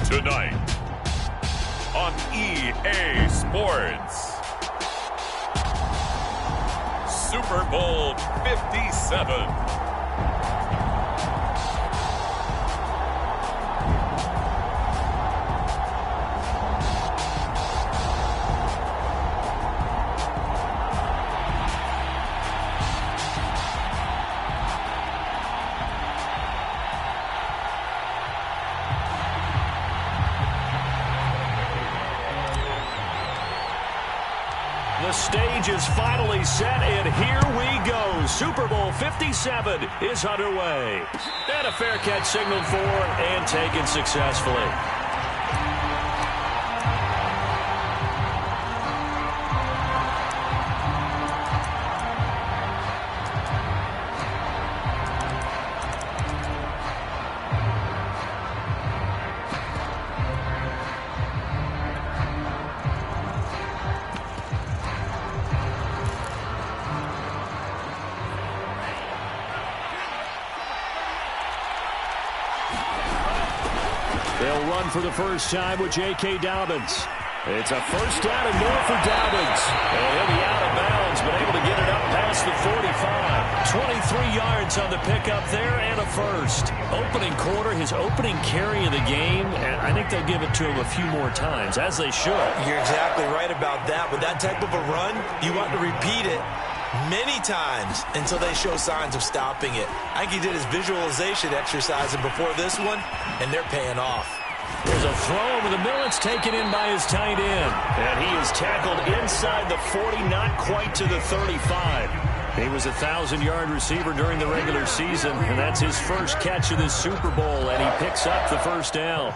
Tonight on EA Sports, Super Bowl 57. The stage is finally set, and here we go. Super Bowl 57 is underway. And a fair catch signaled for and taken successfully. They'll run for the first time with J.K. Dobbins. It's a first down and more for Dobbins. And he'll be out of bounds, but able to get it up past the 45. 23 yards on the pickup there and a first. Opening quarter, his opening carry of the game, and I think they'll give it to him a few more times, as they should. You're exactly right about that. With that type of a run, you want to repeat it many times until they show signs of stopping it. I think he did his visualization exercising before this one, and they're paying off. There's a throw over the middle. It's taken in by his tight end. And he is tackled inside the 40, not quite to the 35. He was a 1,000-yard receiver during the regular season, and that's his first catch of this Super Bowl, and he picks up the first down.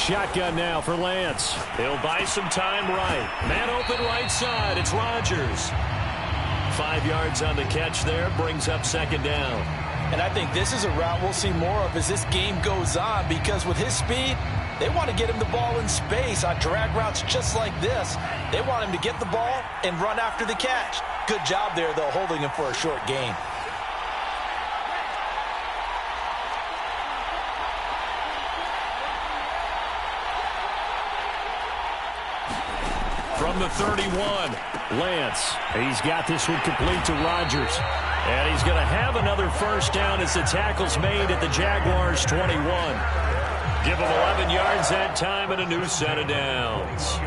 Shotgun now for Lance. He'll buy some time right. Man open right side. It's Rodgers. 5 yards on the catch there. Brings up second down. And I think this is a route we'll see more of as this game goes on, because with his speed, they want to get him the ball in space on drag routes just like this. They want him to get the ball and run after the catch. Good job there, though, holding him for a short gain. From the 31, Lance. He's got this one complete to Rodgers. And he's going to have another first down as the tackle's made at the Jaguars' 21. Give him 11 yards that time and a new set of downs.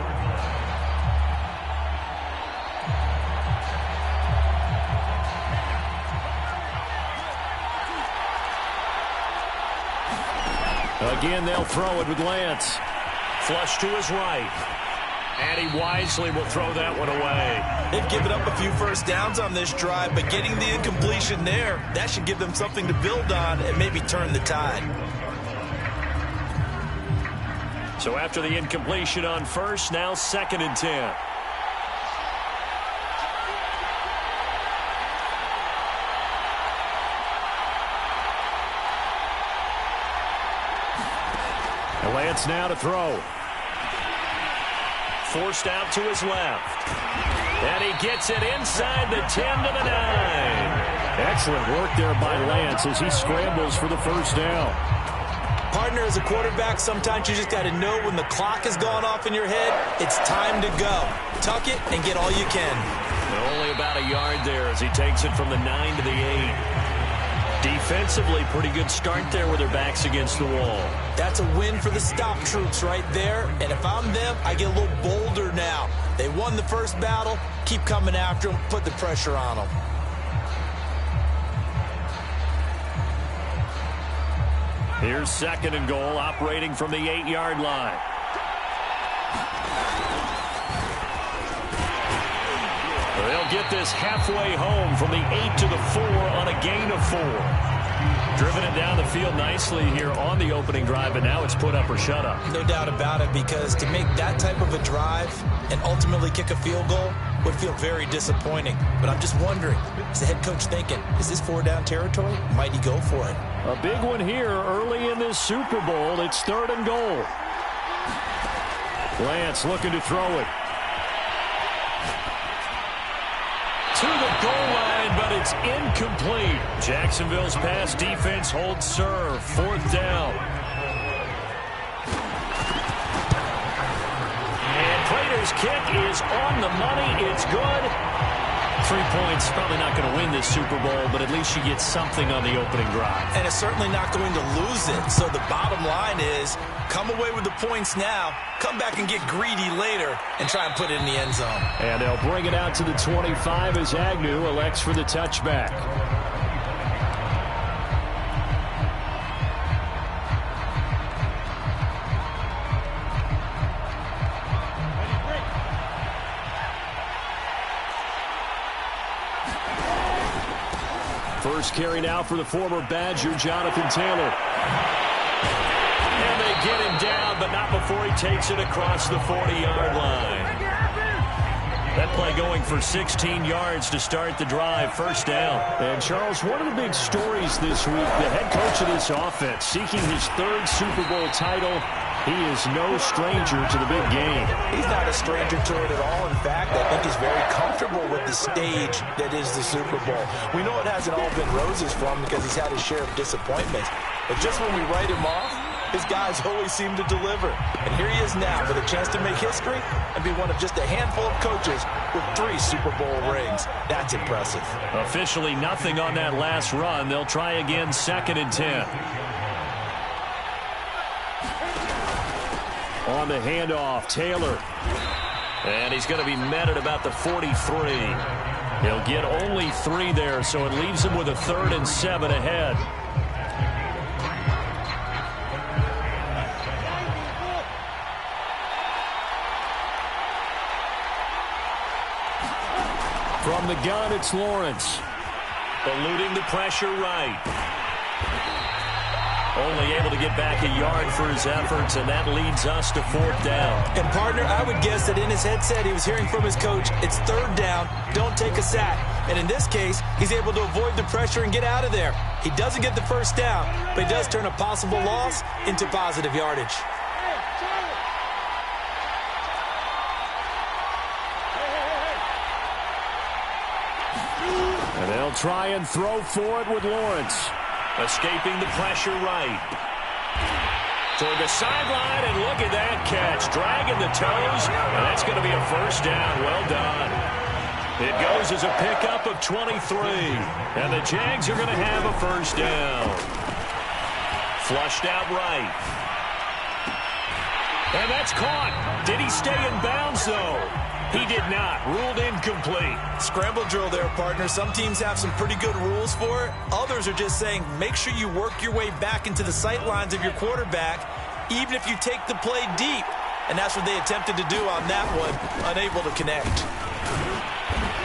Again, they'll throw it with Lance. Flush to his right. And he wisely will throw that one away. They've given up a few first downs on this drive, but getting the incompletion there, that should give them something to build on and maybe turn the tide. So after the incompletion on first, now 2nd and 10. Lance now to throw. Forced out to his left. And he gets it inside the 10 to the 9. Excellent work there by Lance as he scrambles for the first down. Partner, as a quarterback, sometimes you just got to know when the clock has gone off in your head, it's time to go. Tuck it and get all you can. Only about a yard there as he takes it from the 9 to the 8. Defensively, pretty good start there with their backs against the wall. That's a win for the stop troops right there. And if I'm them, I get a little bolder now. They won the first battle. Keep coming after them. Put the pressure on them. Here's 2nd and goal, operating from the 8-yard line. They'll get this halfway home from the 8 to the 4 on a gain of 4. Driven it down the field nicely here on the opening drive, and now it's put up or shut up. No doubt about it, because to make that type of a drive and ultimately kick a field goal, would feel very disappointing. But I'm just wondering, is the head coach thinking, is this 4-down territory? Might he go for it? A big one here early in this Super Bowl. It's 3rd and goal. Lance looking to throw it. To the goal line, but it's incomplete. Jacksonville's pass defense holds serve. 4th down. And Prater's kick is on the money. It's good. 3 points, probably not going to win this Super Bowl, but at least you get something on the opening drive. And it's certainly not going to lose it. So the bottom line is, come away with the points now, come back and get greedy later, and try and put it in the end zone. And they'll bring it out to the 25 as Agnew elects for the touchback. First carry now for the former Badger, Jonathan Taylor. And they get him down, but not before he takes it across the 40-yard line. That play going for 16 yards to start the drive. 1st down. And, Charles, one of the big stories this week, the head coach of this offense seeking his 3rd Super Bowl title. He is no stranger to the big game. He's not a stranger to it at all. In fact, I think he's very comfortable with the stage that is the Super Bowl. We know it hasn't all been roses for him because he's had his share of disappointments. But just when we write him off, his guys always seem to deliver. And here he is now with a chance to make history and be one of just a handful of coaches with 3 Super Bowl rings. That's impressive. Officially nothing on that last run. They'll try again 2nd and 10. On the handoff, Taylor. And he's going to be met at about the 43. He'll get only 3 there, so it leaves him with a 3rd and 7 ahead. From the gun, it's Lawrence. Eluding the pressure right. Only able to get back a yard for his efforts, and that leads us to 4th down. And, partner, I would guess that in his headset he was hearing from his coach, it's 3rd down, don't take a sack. And in this case, he's able to avoid the pressure and get out of there. He doesn't get the 1st down, but he does turn a possible loss into positive yardage. And they'll try and throw for it with Lawrence. Escaping the pressure right. Toward the sideline, and look at that catch. Dragging the toes, and that's going to be a 1st down. Well done. It goes as a pickup of 23. And the Jags are going to have a 1st down. Flushed out right. And that's caught. Did he stay in bounds, though? He did not. Ruled incomplete. Scramble drill there, partner. Some teams have some pretty good rules for it. Others are just saying, make sure you work your way back into the sight lines of your quarterback, even if you take the play deep. And that's what they attempted to do on that one, unable to connect.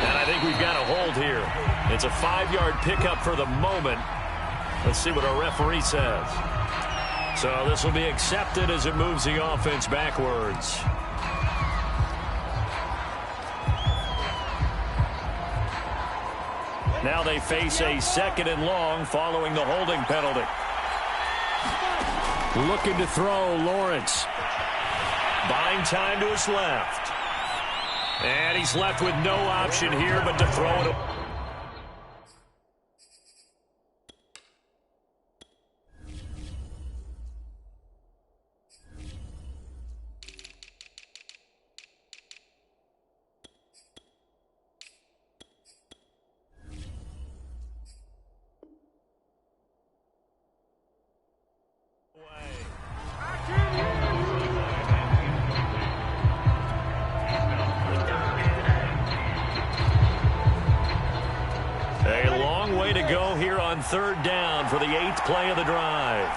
And I think we've got a hold here. It's a 5-yard pickup for the moment. Let's see what our referee says. So this will be accepted as it moves the offense backwards. Now they face a 2nd and long following the holding penalty. Looking to throw, Lawrence. Buying time to his left. And he's left with no option here but to throw it away. A long way to go here on 3rd down for the 8th play of the drive.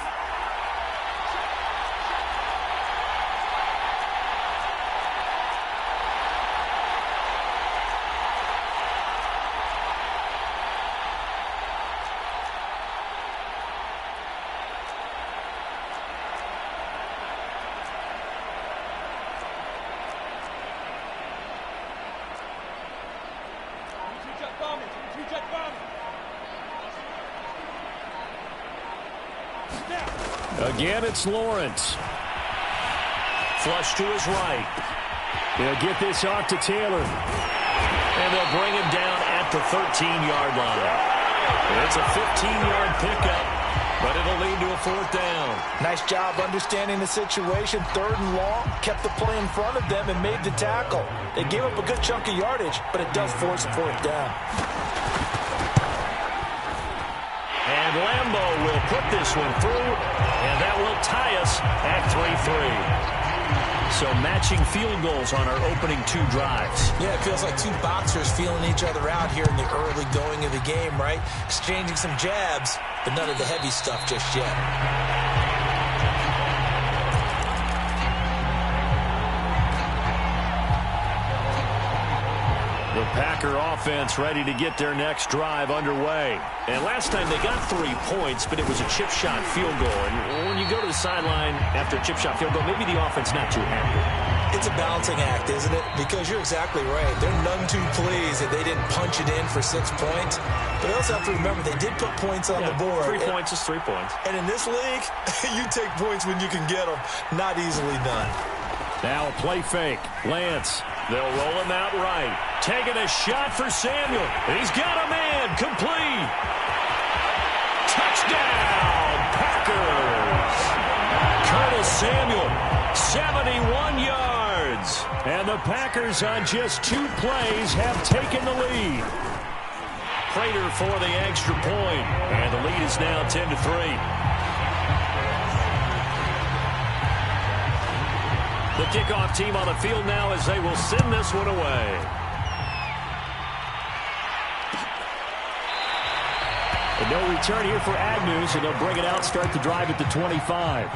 Again, it's Lawrence. Flush to his right. He'll get this off to Taylor. And they'll bring him down at the 13-yard line. It's a 15-yard pickup, but it'll lead to a fourth down. Nice job understanding the situation. 3rd and long, kept the play in front of them and made the tackle. They gave up a good chunk of yardage, but it does force a fourth down. And Lambo will put this one through, and that will tie us at 3-3. So matching field goals on our opening 2 drives. Yeah, it feels like 2 boxers feeling each other out here in the early going of the game, right? Exchanging some jabs, but none of the heavy stuff just yet. The Packer offense ready to get their next drive underway. And last time they got 3 points, but it was a chip shot field goal. And when you go to the sideline after a chip shot field goal, maybe the offense not too happy. It's a balancing act, isn't it? Because you're exactly right. They're none too pleased that they didn't punch it in for 6 points. But they also have to remember they did put points on the board. 3 points is 3 points. And in this league, you take points when you can get them. Not easily done. Now a play fake. Lance. They'll roll him out right. Taking a shot for Samuel. He's got a man. Complete. Touchdown, Packers. Curtis Samuel, 71 yards. And the Packers on just 2 plays have taken the lead. Prater for the extra point. And the lead is now 10-3. The kickoff team on the field now as they will send this one away. And no return here for Agnew, so they'll bring it out, start the drive at the 25.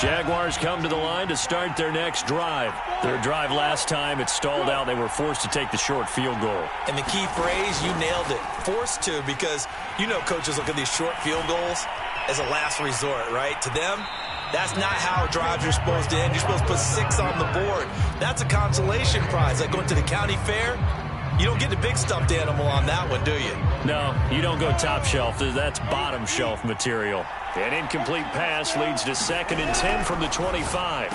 Jaguars come to the line to start their next drive. Their drive last time, it stalled out. They were forced to take the short field goal. And the key phrase, you nailed it. Forced to, because you know coaches look at these short field goals as a last resort, right? To them, that's not how drives are supposed to end. You're supposed to put 6 on the board. That's a consolation prize. Like going to the county fair, you don't get the big stuffed animal on that one, do you? No, you don't go top shelf. That's bottom shelf material. An incomplete pass leads to 2nd and 10 from the 25.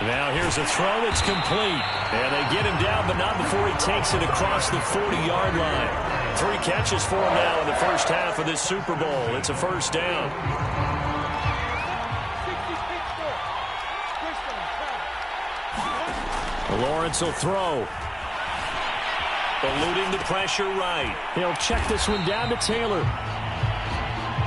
Now here's a throw that's complete. And they get him down, but not before he takes it across the 40-yard line. 3 catches for him now in the first half of this Super Bowl. It's a first down. Lawrence will throw. Eluding the pressure right. He'll check this one down to Taylor.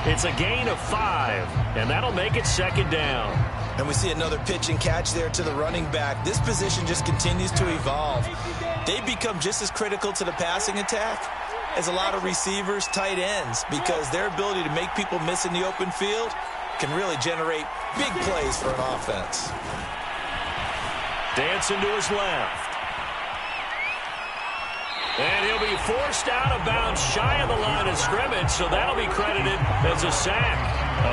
It's a gain of 5, and that'll make it 2nd down. And we see another pitch and catch there to the running back. This position just continues to evolve. They become just as critical to the passing attack as a lot of receivers, tight ends, because their ability to make people miss in the open field can really generate big plays for an offense. Dancing to his left. And he'll be forced out of bounds shy of the line of scrimmage, so that'll be credited as a sack.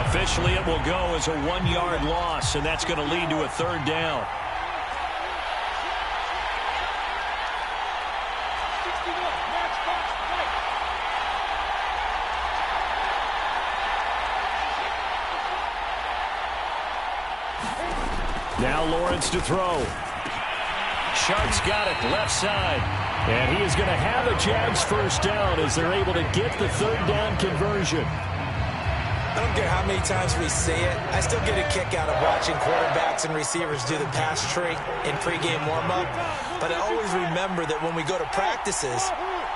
Officially, it will go as a 1-yard loss, and that's going to lead to a 3rd down. Now Lawrence to throw. Sharp's got it, left side. And he is going to have a Jags first down as they're able to get the 3rd down conversion. I don't care how many times we see it. I still get a kick out of watching quarterbacks and receivers do the pass tree in pregame warm-up. But I always remember that when we go to practices,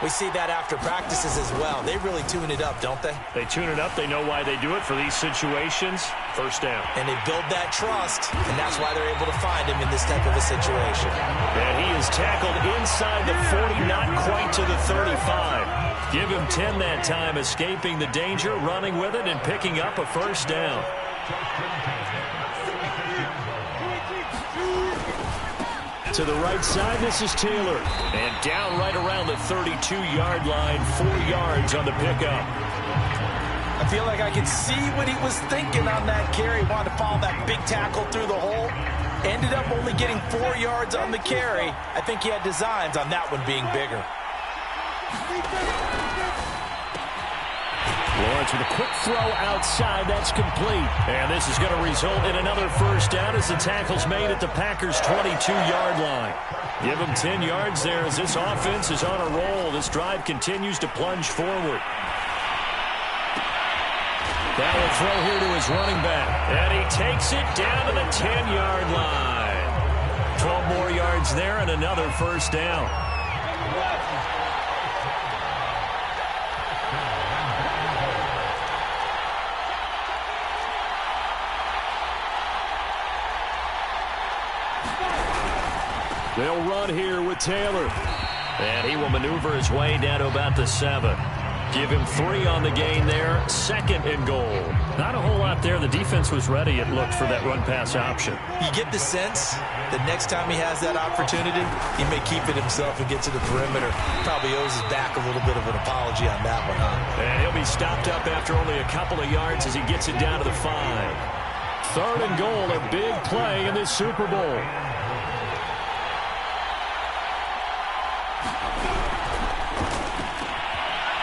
we see that after practices as well. They really tune it up, don't they? They tune it up. They know why they do it for these situations. First down. And they build that trust, and that's why they're able to find him in this type of a situation. And he is tackled inside the 40, not quite to the 35. Give him 10 that time, escaping the danger, running with it, and picking up a first down. To the right side, this is Taylor. And down right around the 32-yard line, 4 yards on the pickup. I feel like I could see what he was thinking on that carry. He wanted to follow that big tackle through the hole. Ended up only getting 4 yards on the carry. I think he had designs on that one being bigger. Lawrence with a quick throw outside. That's complete. And this is going to result in another first down as the tackle's made at the Packers' 22-yard line. Give them 10 yards there as this offense is on a roll. This drive continues to plunge forward. That will throw here to his running back. And he takes it down to the 10-yard line. 12 more yards there and another first down. They'll run here with Taylor. And he will maneuver his way down to about the 7. Give him 3 on the gain there. 2nd and goal. Not a whole lot there. The defense was ready, it looked, for that run-pass option. You get the sense that next time he has that opportunity, he may keep it himself and get to the perimeter. Probably owes his back a little bit of an apology on that one, huh? And he'll be stopped up after only a couple of yards as he gets it down to the 5. 3rd and goal, a big play in this Super Bowl.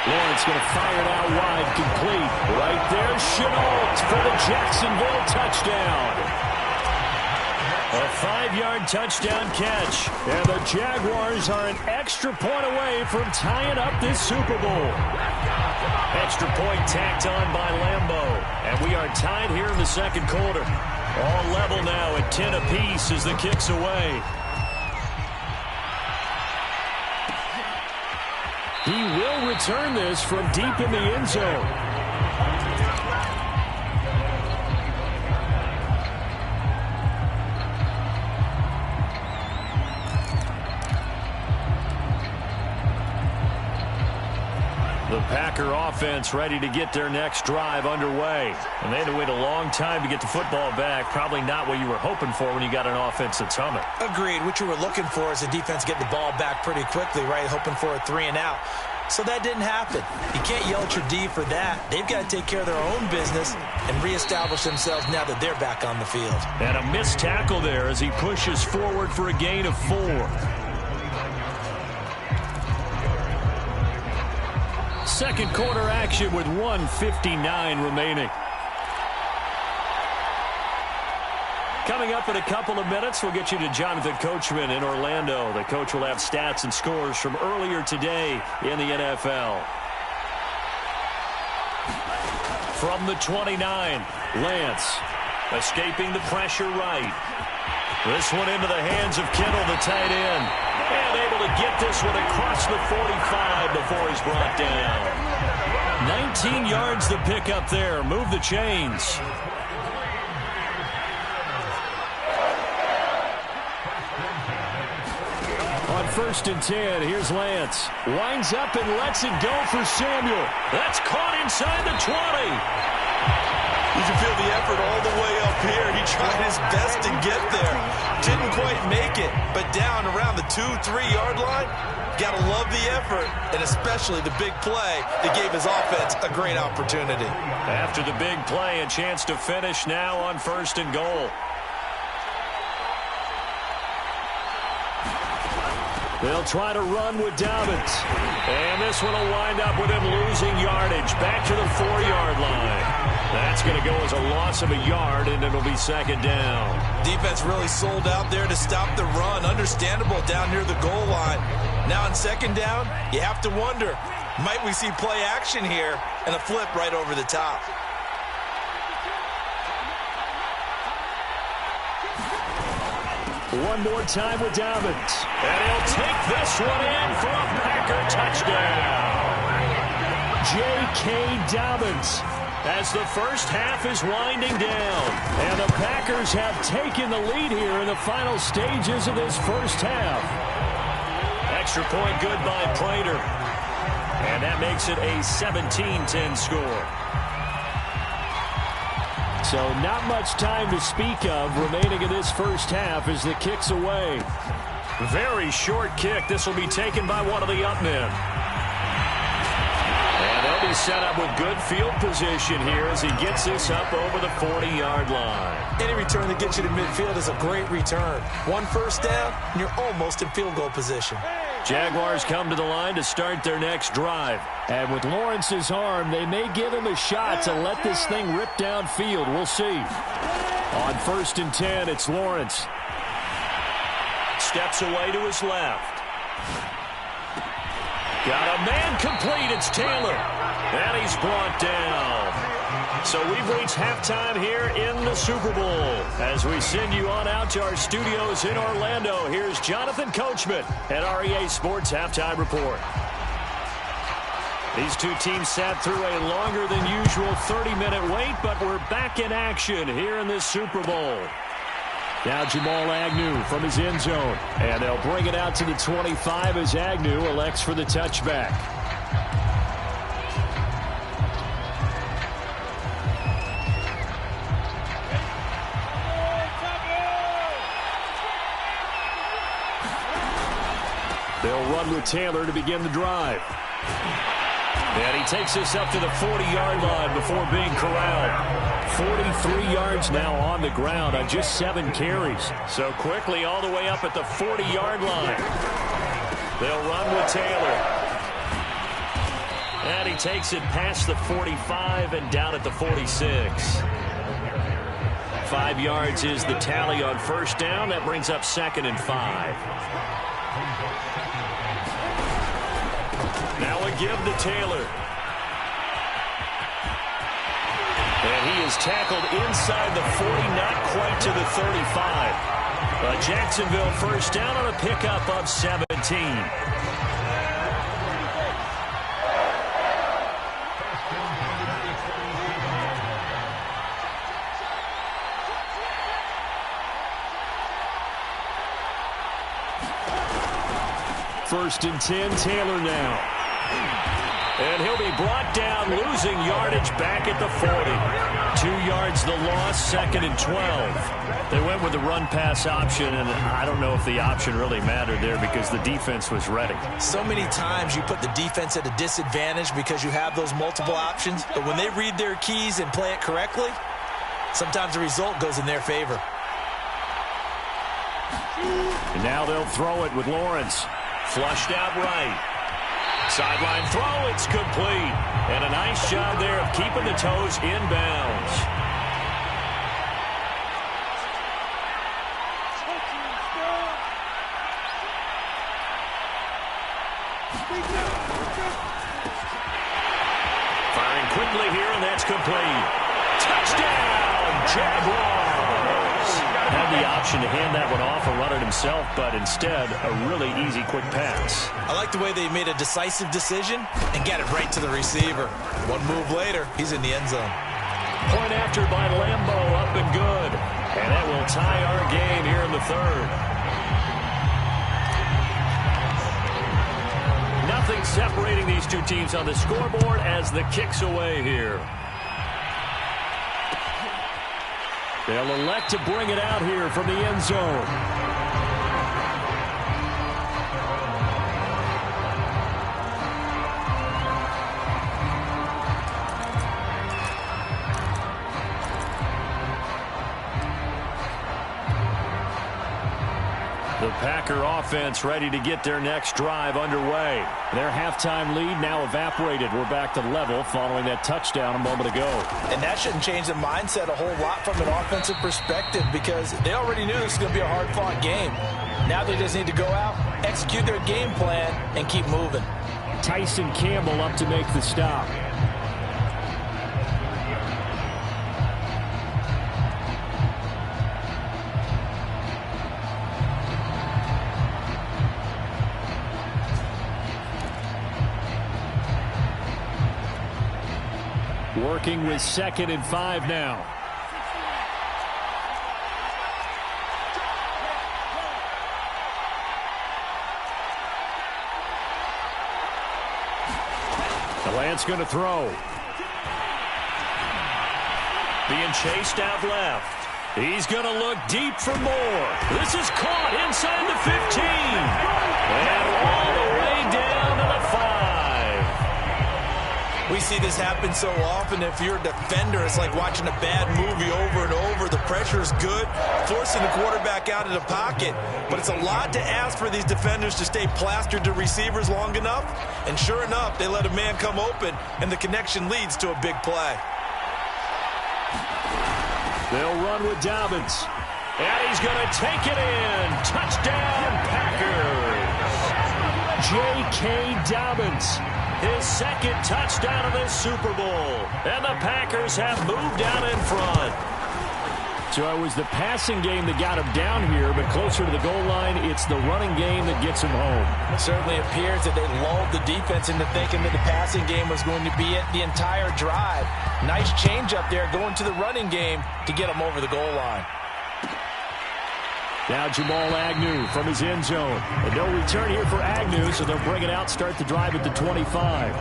Lawrence going to fire it out wide, complete. Right there, Chenault for the Jacksonville touchdown. A 5-yard touchdown catch. And the Jaguars are an extra point away from tying up this Super Bowl. Extra point tacked on by Lambeau. And we are tied here in the 2nd quarter. All level now at 10 apiece as the kick's away. He will return this from deep in the end zone. The Packer offense ready to get their next drive underway. And they had to wait a long time to get the football back. Probably not what you were hoping for when you got an offense that's humming. Agreed. What you were looking for is the defense getting the ball back pretty quickly, right? Hoping for a 3 and out. So that didn't happen. You can't yell at your D for that. They've got to take care of their own business and reestablish themselves now that they're back on the field. And a missed tackle there as he pushes forward for a gain of 4. Second quarter action with 1:59 remaining. Coming up in a couple of minutes, we'll get you to Jonathan Coachman in Orlando. The coach will have stats and scores from earlier today in the NFL. From the 29, Lance escaping the pressure right. This one into the hands of Kittle, the tight end. And able to get this one across the 45 before he's brought down. 19 yards to pick up there. Move the chains. On 1st and 10, here's Lance. Winds up and lets it go for Samuel. That's caught inside the 20. You can feel the effort all the way up here. He tried his best to get there. Didn't quite make it, but down around the 2-3 yard line, got to love the effort, and especially the big play that gave his offense a great opportunity. After the big play, a chance to finish now on 1st and goal. They'll try to run with Dobbins. And this one will wind up with him losing yardage back to the 4-yard line. That's going to go as a loss of a yard, and it'll be 2nd down. Defense really sold out there to stop the run. Understandable down near the goal line. Now on 2nd down, you have to wonder, might we see play action here and a flip right over the top? One more time with Dobbins. And he'll take this one in for a Packer touchdown. J.K. Dobbins as the first half is winding down. And the Packers have taken the lead here in the final stages of this first half. Extra point good by Prater. And that makes it a 17-10 score. So not much time to speak of remaining in this first half as the kick's away. Very short kick. This will be taken by one of the up men. And they'll be He's set up with good field position here as he gets this up over the 40-yard line. Any return that gets you to midfield is a great return. 1 first down, and you're almost in field goal position. Jaguars come to the line to start their next drive. And with Lawrence's arm, they may give him a shot to let this thing rip downfield. We'll see. On 1st and 10, it's Lawrence. Steps away to his left. Got a man complete. It's Taylor. And he's brought down. So we've reached halftime here in the Super Bowl. As we send you on out to our studios in Orlando, here's Jonathan Coachman at REA Sports Halftime Report. These two teams sat through a longer than usual 30-minute wait, but we're back in action here in this Super Bowl. Now Jamal Agnew from his end zone. And they'll bring it out to the 25 as Agnew elects for the touchback. They'll run with Taylor to begin the drive. And he takes this up to the 40-yard line before being corralled. 43 yards now on the ground on just 7 carries. So quickly all the way up at the 40-yard line. They'll run with Taylor. And he takes it past the 45 and down at the 46. 5 yards is the tally on first down. That brings up 2nd and 5. Now a give to Taylor. And he is tackled inside the 40, not quite to the 35. A Jacksonville first down on a pickup of 17. First and 10, Taylor now. And he'll be brought down, losing yardage back at the 40. 2 yards the loss, 2nd and 12. They went with the run-pass option, and I don't know if the option really mattered there because the defense was ready. So many times you put the defense at a disadvantage because you have those multiple options, but when they read their keys and play it correctly, sometimes the result goes in their favor. And now they'll throw it with Lawrence. Flushed out right. Sideline throw, it's complete. And a nice job there of keeping the toes inbounds. Firing quickly here, and that's complete. Touchdown, Jaguars! Had the option to hand that one off or run it himself, but instead, a really easy, quick pass. I like the way they made a decisive decision and got it right to the receiver. One move later, he's in the end zone. Point after by Lambo, up and good. And that will tie our game here in the 3rd. Nothing separating these two teams on the scoreboard as the kick's away here. They'll elect to bring it out here from the end zone. The Packer offense ready to get their next drive underway. Their halftime lead now evaporated. We're back to level following that touchdown a moment ago. And that shouldn't change the mindset a whole lot from an offensive perspective because they already knew this was going to be a hard-fought game. Now they just need to go out, execute their game plan, and keep moving. Tyson Campbell up to make the stop. Working with 2nd and 5 now. Lance going to throw. Being chased out left. He's going to look deep for more. This is caught inside the 15. And all the way down to the 5. We see this happen so often. If you're a defender, it's like watching a bad movie over and over. The pressure is good, forcing the quarterback out of the pocket. But it's a lot to ask for these defenders to stay plastered to receivers long enough. And sure enough, they let a man come open, and the connection leads to a big play. They'll run with Dobbins. And he's going to take it in. Touchdown, Packers. J.K. Dobbins, his second touchdown of this Super Bowl. And the Packers have moved out in front. So it was the passing game that got him down here, but closer to the goal line, it's the running game that gets him home. It certainly appears that they lulled the defense into thinking that the passing game was going to be it the entire drive. Nice change up there going to the running game to get him over the goal line. Now Jamal Agnew from his end zone. And no return here for Agnew, so they'll bring it out, start the drive at the 25.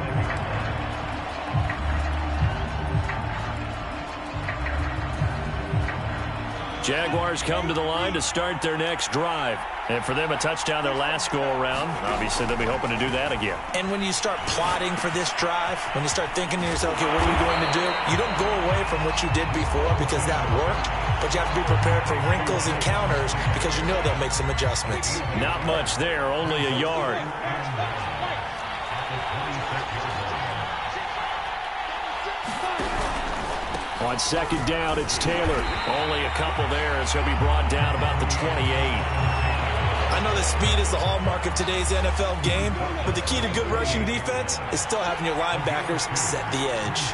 Jaguars come to the line to start their next drive. And for them, a touchdown their last go-around. Obviously, they'll be hoping to do that again. And when you start plotting for this drive, when you start thinking to yourself, okay, what are we going to do? You don't go away from what you did before because that worked. But you have to be prepared for wrinkles and counters because you know they'll make some adjustments. Not much there, only a yard. On second down, it's Taylor. Only a couple there as he'll be brought down about the 28. I know that speed is the hallmark of today's NFL game, but the key to good rushing defense is still having your linebackers set the edge.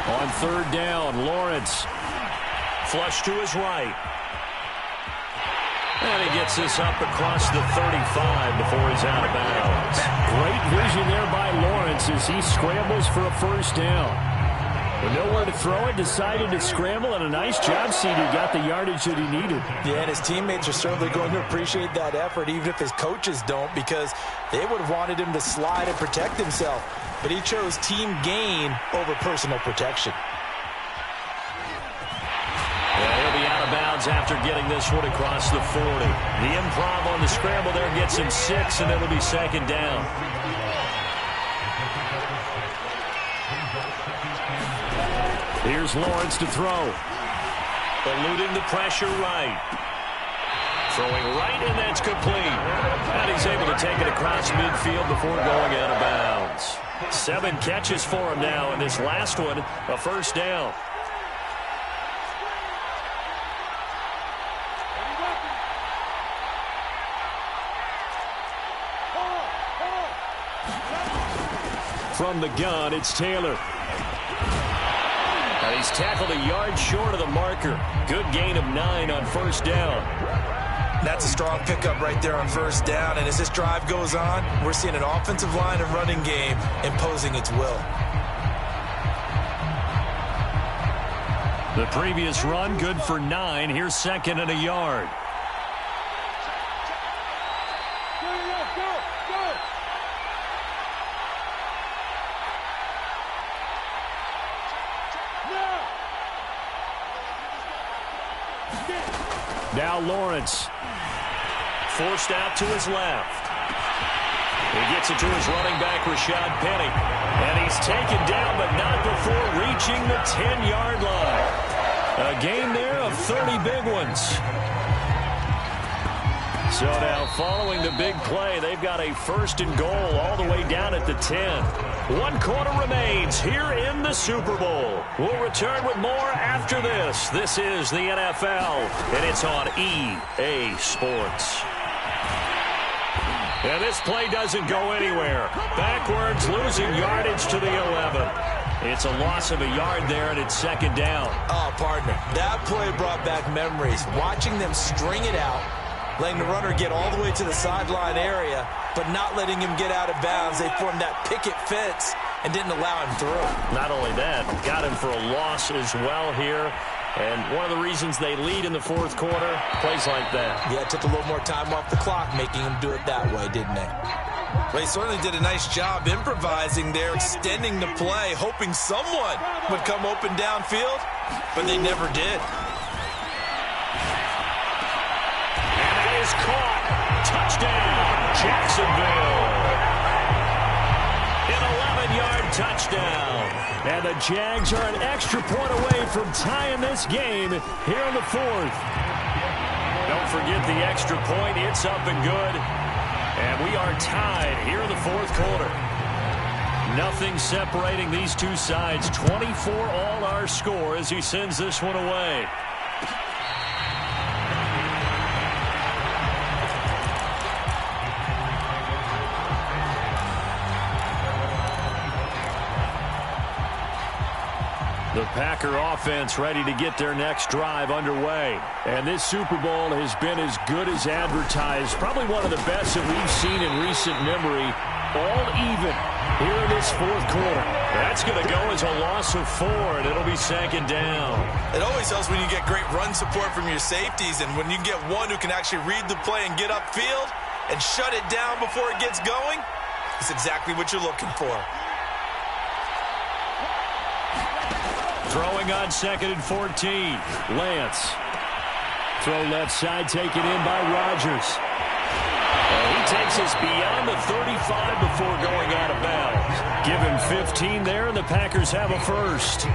On third down, Lawrence. Flush to his right. And he gets this up across the 35 before he's out of bounds. Great vision there by Lawrence as he scrambles for a first down. With nowhere to throw it, decided to scramble, and a nice job, CD. Got the yardage that he needed. Yeah, and his teammates are certainly going to appreciate that effort, even if his coaches don't, because they would have wanted him to slide and protect himself. But he chose team gain over personal protection. After getting this one across the 40. The improv on the scramble there gets him 6, and it'll be second down. Here's Lawrence to throw. Eluding the pressure right. Throwing right, and that's complete. And he's able to take it across midfield before going out of bounds. 7 catches for him now, and this last one, a first down. From the gun, it's Taylor. And he's tackled a yard short of the marker. Good gain of 9 on first down. That's a strong pickup right there on first down. And as this drive goes on, we're seeing an offensive line and running game imposing its will. The previous run, good for 9. Here's second and a yard. Now Lawrence. Forced out to his left. He gets it to his running back, Rashad Penny. And he's taken down, but not before reaching the 10-yard line. A gain there of 30 big ones. So now, following the big play, they've got a first and goal all the way down at the 10. 1 quarter remains here in the Super Bowl. We'll return with more after this. This is the NFL, and it's on EA Sports. And this play doesn't go anywhere. Backwards, losing yardage to the 11. It's a loss of a yard there, and it's second down. Oh, partner, that play brought back memories. Watching them string it out, letting the runner get all the way to the sideline area, but not letting him get out of bounds. They formed that picket fence and didn't allow him through. Not only that, got him for a loss as well here. And one of the reasons they lead in the fourth quarter, plays like that. Yeah, it took a little more time off the clock, making him do it that way, didn't they? Well, he certainly did a nice job improvising there, extending the play, hoping someone would come open downfield, but they never did. touchdown, Jacksonville. An 11-yard touchdown. And the Jags are an extra point away from tying this game here in the fourth. Don't forget the extra point. It's up and good. And we are tied here in the fourth quarter. Nothing separating these two sides. 24 all our score as he sends this one away. The Packer offense ready to get their next drive underway. And this Super Bowl has been as good as advertised. Probably one of the best that we've seen in recent memory. All even here in this fourth quarter. That's going to go as a loss of 4, and it'll be second down. It always helps when you get great run support from your safeties, and when you get one who can actually read the play and get upfield and shut it down before it gets going, it's exactly what you're looking for. Throwing on 2nd and 14. Lance. Throw left side taken in by Rodgers. He takes us beyond the 35 before going out of bounds. Give him 15 there, and the Packers have a first.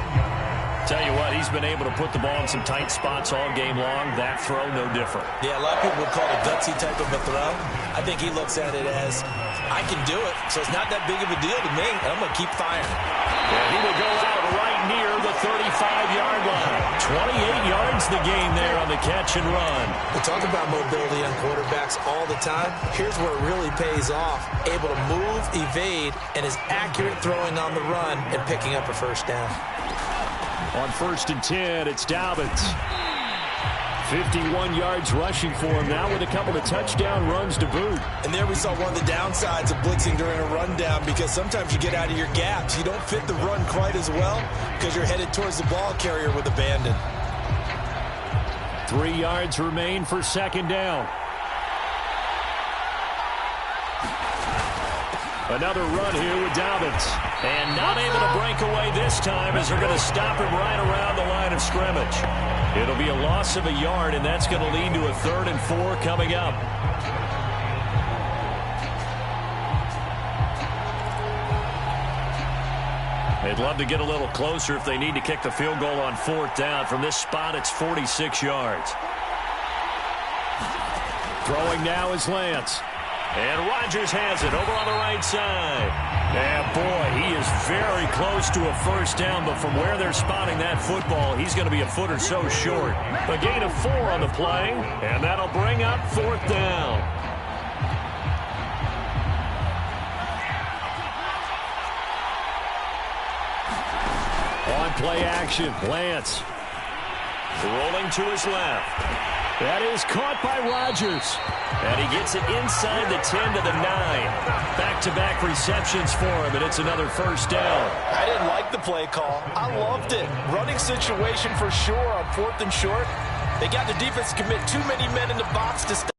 Tell you what, he's been able to put the ball in some tight spots all game long. That throw, no different. Yeah, a lot of people would call it a gutsy type of a throw. I think he looks at it as, I can do it, so it's not that big of a deal to me, and I'm going to keep firing. And he will go out right near the 35-yard line. 28 yards the gain there on the catch and run. We talk about mobility on quarterbacks all the time. Here's where it really pays off. Able to move, evade, and is accurate throwing on the run and picking up a first down. On 1st and 10, it's Dobbins. 51 yards rushing for him now with a couple of touchdown runs to boot. And there we saw one of the downsides of blitzing during a rundown, because sometimes you get out of your gaps. You don't fit the run quite as well because you're headed towards the ball carrier with abandon. 3 yards remain for second down. Another run here with Dobbins. And not able to break away this time as they're going to stop him right around the line of scrimmage. It'll be a loss of a yard, and that's going to lead to a 3rd and 4 coming up. They'd love to get a little closer if they need to kick the field goal on 4th down. From this spot, it's 46 yards. Throwing now is Lance. And Rodgers has it over on the right side. And boy, he is very close to a first down, but from where they're spotting that football, he's going to be a foot or so short. A gain of 4 on the play, and that'll bring up 4th down. On play action, Lance. Rolling to his left. That is caught by Rodgers. And he gets it inside the 10 to the 9. Back-to-back receptions for him, and it's another first down. I didn't like the play call. I loved it. Running situation for sure on 4th and short. They got the defense to commit too many men in the box to stop.